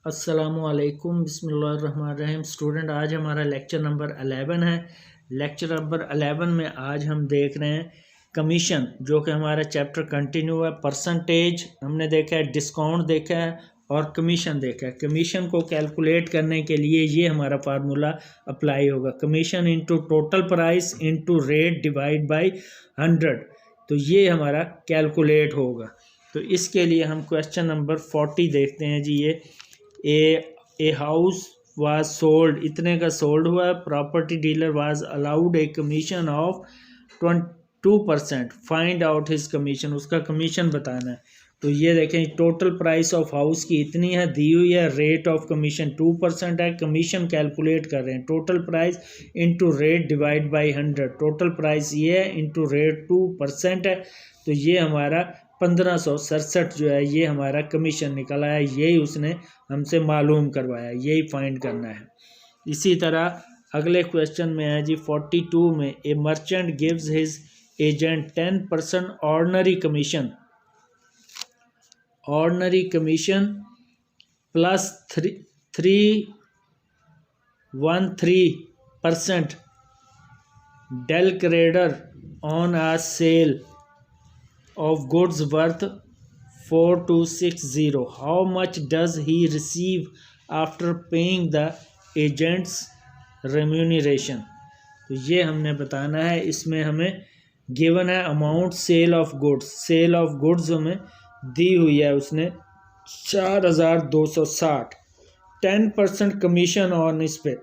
अस्सलामुअलैकुम बिस्मिल्लाहिर्रहमानिर्रहीम। स्टूडेंट, आज हमारा लेक्चर नंबर 11 है। लेक्चर नंबर 11 में आज हम देख रहे हैं कमीशन, जो कि हमारा चैप्टर कंटिन्यू है। परसेंटेज हमने देखा है, डिस्काउंट देखा है और कमीशन देखा है। कमीशन को कैलकुलेट करने के लिए ये हमारा फार्मूला अप्लाई होगा, commission into total price into rate divide by 100। तो ये हमारा कैलकुलेट होगा। तो इसके लिए हम क्वेश्चन नंबर 40 देखते हैं जी। ए हाउस वाज सोल्ड, इतने का सोल्ड हुआ है। Property dealer was allowed A commission of 2%। Find out his commission, उसका कमीशन बताना है। तो ये देखें, टोटल प्राइस ऑफ हाउस की इतनी है, दी हुई है। रेट ऑफ कमीशन 2% है। कमीशन कैलकुलेट कर रहे हैं। Total price into rate divide by 100। Total price ये है इंटू रेट 2% है। तो ये हमारा 1567 जो है ये हमारा कमीशन निकला है। यही उसने हमसे मालूम करवाया, यही फाइंड करना है। इसी तरह अगले क्वेश्चन में है जी 42 में, a merchant gives his agent 10% ordinary commission plus 313% del credere on a sale of goods worth 4260. How much does he receive after paying the agent's remuneration? तो ये हमने बताना है। इसमें हमें गिवन है अमाउंट सेल ऑफ गुड्स हमें दी हुई है उसने 4260। 10% कमीशन ऑन इस पे,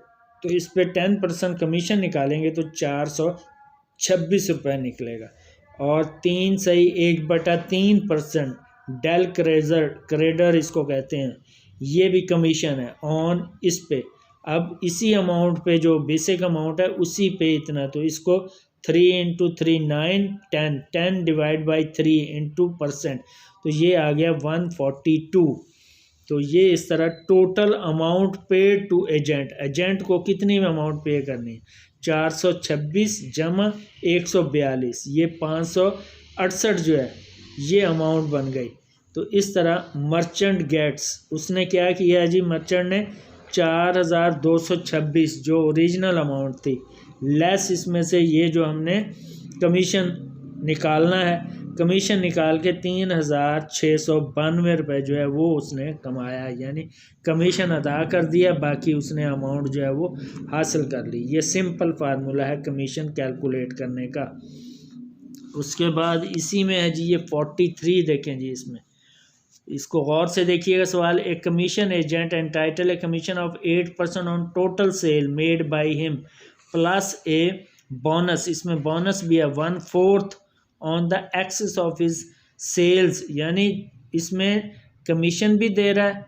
तो इस पे 10% कमीशन निकालेंगे तो 426 रुपये निकलेगा। और 3 सही 1/3% डेल क्रेडर इसको कहते हैं, ये भी कमीशन है ऑन इस पे। अब इसी अमाउंट पे जो बेसिक अमाउंट है उसी पे इतना, तो इसको 3 × 3 9 10 डिवाइड बाई 3 इंटू %, तो ये आ गया 142। तो ये इस तरह total amount paid to agent को कितनी अमाउंट पे करनी है, 426 जमा 142, ये 568 जो है ये अमाउंट बन गई। तो इस तरह मर्चेंट गेट्स, उसने क्या किया जी, मर्चेंट ने 4226 जो ओरिजिनल अमाउंट थी लेस इसमें से ये जो हमने कमीशन निकालना है, कमीशन निकाल के 3692 रुपये जो है वो उसने कमाया, यानी कमीशन अदा कर दिया, बाकी उसने अमाउंट जो है वो हासिल कर ली। ये सिंपल फार्मूला है कमीशन कैलकुलेट करने का। उसके बाद इसी में है जी ये 43 देखें जी, इसको गौर से देखिएगा सवाल। A commission agent entitle a commission of 8% on total sale made by him plus a bonus, इसमें बोनस भी है 1/4 on the excess of his sales, यानी इसमें कमीशन भी दे रहा है,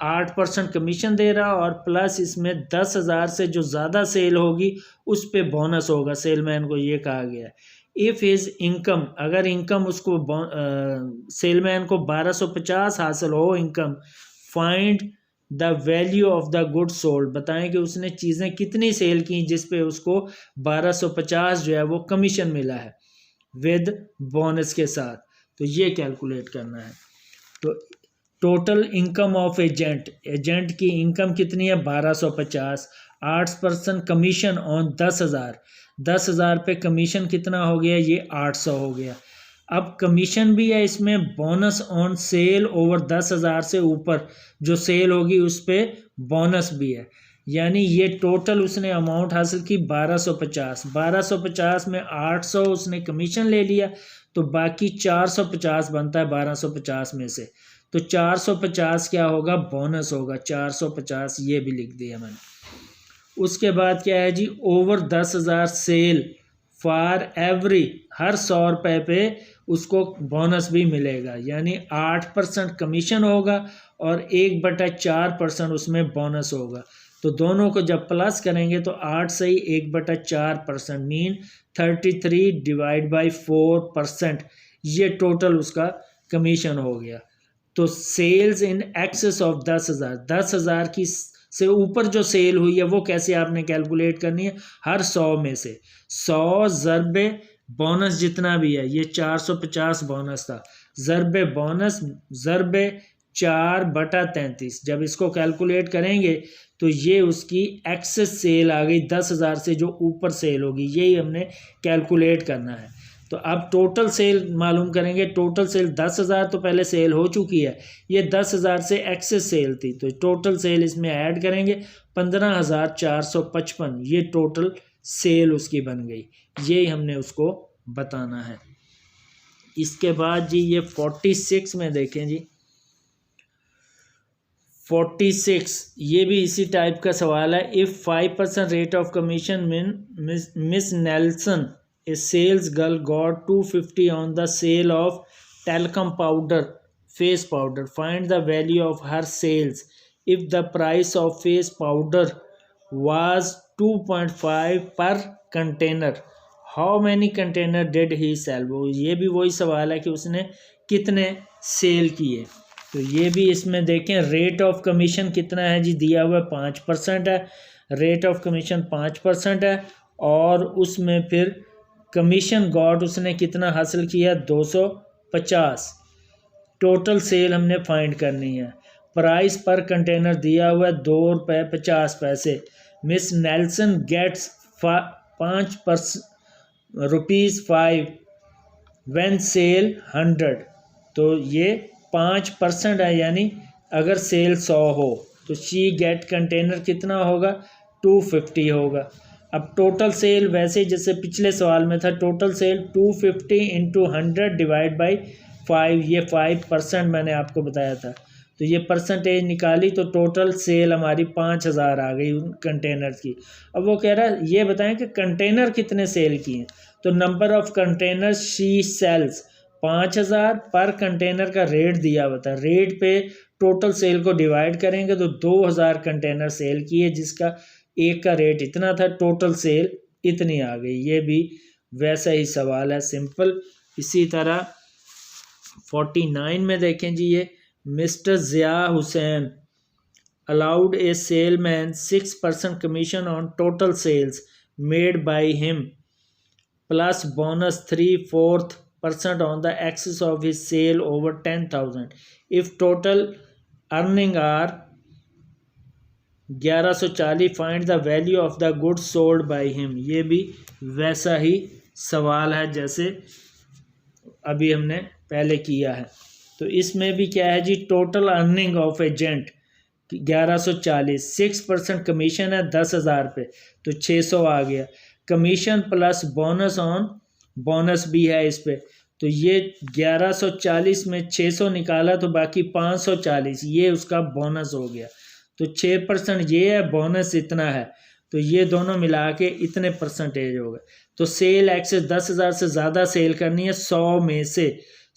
8% कमीशन दे रहा है और प्लस इसमें 10,000 से जो ज़्यादा सेल होगी उस पे बोनस होगा। सेलमैन को ये कहा गया है। इफ़ हिज इनकम, अगर इनकम उसको सेलमैन को 1250 हासिल हो income, find the value of the good sold, बताएं कि उसने चीज़ें कितनी सेल की जिस पे उसको 1250 जो है वो कमीशन मिला है विद बोनस के साथ। तो ये कैलकुलेट करना है। तो टोटल इनकम ऑफ एजेंट की इनकम कितनी है 1250, 8% कमीशन ऑन 10,000 पे कमीशन कितना हो गया, ये 800 हो गया। अब कमीशन भी है इसमें, बोनस ऑन सेल ओवर 10,000 से ऊपर जो सेल होगी उस पर बोनस भी है, यानी ये टोटल उसने अमाउंट हासिल की 1250 में 800 उसने कमीशन ले लिया, तो बाकी 450 बनता है 1250 में से। तो 450 क्या होगा, बोनस होगा 450, ये भी लिख दिया मैंने। उसके बाद क्या है जी, ओवर 10,000 सेल फॉर एवरी, हर 100 रुपये पे उसको बोनस भी मिलेगा, यानी 8% कमीशन होगा और 1/4% उसमें बोनस होगा। तो दोनों को जब प्लस करेंगे तो 8 से ही 1/4% मीन 33 डिवाइड बाई 4%, ये टोटल उसका कमीशन हो गया। तो सेल्स इन एक्सेस ऑफ 10,000 की से ऊपर जो सेल हुई है वो कैसे आपने कैलकुलेट करनी है, हर 100 में से 100 ज़रबे बोनस जितना भी है, ये 450 बोनस था, ज़रबे बोनस ज़रबे 4/33। जब इसको कैलकुलेट करेंगे तो ये उसकी एक्सेस सेल आ गई 10,000 से जो ऊपर सेल होगी, यही हमने कैलकुलेट करना है। तो अब टोटल सेल मालूम करेंगे। टोटल सेल 10,000 तो पहले सेल हो चुकी है, ये 10,000 से एक्सेस सेल थी, तो टोटल सेल इसमें ऐड करेंगे 15,455, ये टोटल सेल उसकी बन गई। ये हमने उसको बताना है। इसके बाद जी ये 46 में देखें जी, 46 ये भी इसी टाइप का सवाल है। If 5% rate of commission miss Nelson a sales girl got 250 on the sale of talcum powder face powder, find the value of her sales if the price of face powder was 2.5 per container, how many container did he sell. वो ये भी वही सवाल है कि उसने कितने cell किए। तो ये भी इसमें देखें, रेट ऑफ कमीशन कितना है जी, दिया हुआ 5% है, रेट ऑफ कमीशन 5% है, और उसमें फिर कमीशन गॉट उसने कितना हासिल किया 250। टोटल सेल हमने फाइंड करनी है। प्राइस पर कंटेनर दिया हुआ है ₹2.50। Miss Nelson gets 5 when sale 100, तो ये 5% है, यानी अगर सेल 100 हो तो शी गेट कंटेनर कितना होगा 250 होगा। अब टोटल सेल वैसे जैसे पिछले सवाल में था, total sale 250 into 100 divide by 5, ये 5% मैंने आपको बताया था। तो ये परसेंटेज निकाली तो टोटल सेल हमारी 5,000 आ गई उन कंटेनर्स की। अब वो कह रहा है ये बताएं कि कंटेनर कितने सेल किए, तो number of containers she sales 5,000 पर कंटेनर का रेट दिया हुआ था, रेट पे टोटल सेल को डिवाइड करेंगे तो 2,000 कंटेनर सेल किए, जिसका एक का रेट इतना था, टोटल सेल इतनी आ गई। ये भी वैसा ही सवाल है, सिंपल। इसी तरह 49 में देखें जी, ये mister Zia Hussain allowed a salesman 6% commission on total sales made by him plus bonus 3/4% on the excess of his sale over 10,000 if total earning are 1140, find the value of the goods sold by him। ये भी वैसा ही सवाल है जैसे अभी हमने पहले किया है। तो इसमें भी क्या है जी, total earning of agent 1140, 6% commission है 10,000 पे, तो 600 आ गया। Commission plus bonus on, bonus भी है इस पे, तो ये 1140 में 600 निकाला तो बाकी 540, ये उसका बोनस हो गया। तो 6% ये है, बोनस इतना है, तो ये दोनों मिला के इतने परसेंटेज हो गए। तो सेल एक्सेस 10,000 से ज़्यादा सेल करनी है, 100 में से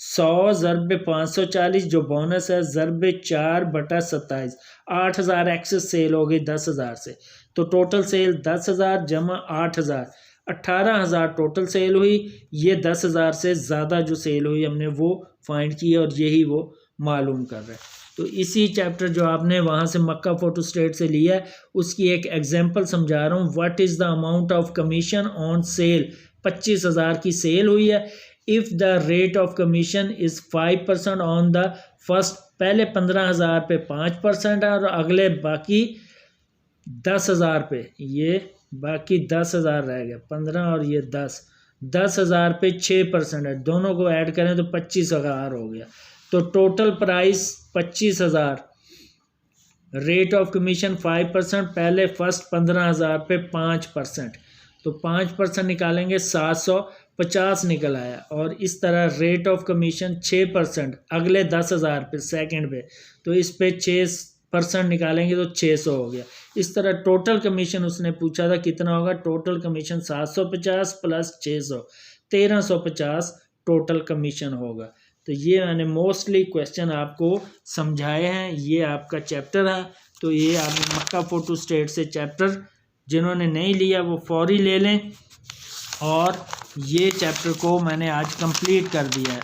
100 ज़रबे 540 जो बोनस है ज़रबे 4/27, 8,000 एक्सेस सेल हो गई 10,000 से। तो टोटल सेल 10,000 जमा 8,000, 18,000 टोटल सेल हुई। ये 10,000 से ज़्यादा जो सेल हुई हमने वो फाइंड की और यही वो मालूम कर रहे हैं। तो इसी चैप्टर जो आपने वहाँ से मक्का फोटोस्टेट से लिया है उसकी एक एग्जांपल समझा रहा हूँ। What is the amount of commission on sale, 25,000 की सेल हुई है। If the rate of commission is 5% on the first, पहले 15,000 पे 5% है और अगले बाकी 10,000 पे, ये बाकी 10,000 रह गया, 15 और ये 10,000 पे 6% है, दोनों को ऐड करें तो 25,000 हो गया। तो total price 25,000, rate of commission 5%, पहले फर्स्ट 15,000 पे 5%, तो 5% निकालेंगे 750 निकल आया। और इस तरह रेट ऑफ कमीशन 6% अगले 10,000 पे सेकंड पे, तो इस पे 6% निकालेंगे तो 600 हो गया। इस तरह टोटल कमीशन उसने पूछा था कितना होगा, total commission 750 plus 600, 1350 total commission होगा। तो ये मैंने मोस्टली क्वेश्चन आपको समझाए हैं। ये आपका चैप्टर है, तो ये आप मक्का फोटोस्टेट से चैप्टर जिन्होंने नहीं लिया वो फौरी ले लें। और ये चैप्टर को मैंने आज कंप्लीट कर दिया है।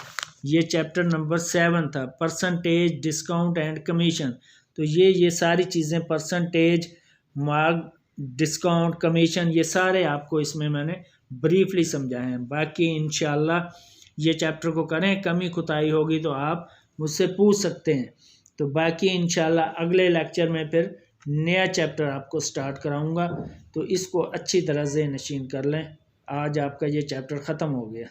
ये चैप्टर नंबर 7 था, परसेंटेज, डिस्काउंट एंड कमीशन। तो ये सारी चीज़ें, परसेंटेज, मार्क, डिस्काउंट, कमीशन, ये सारे आपको इसमें मैंने ब्रीफली समझाए हैं। बाकी इंशाल्लाह ये चैप्टर को करें, कमी कुताही होगी तो आप मुझसे पूछ सकते हैं। तो बाकी इंशाल्लाह अगले लेक्चर में फिर नया चैप्टर आपको स्टार्ट कराऊंगा, तो इसको अच्छी तरह से नशीन कर लें। आज आपका ये चैप्टर ख़त्म हो गया।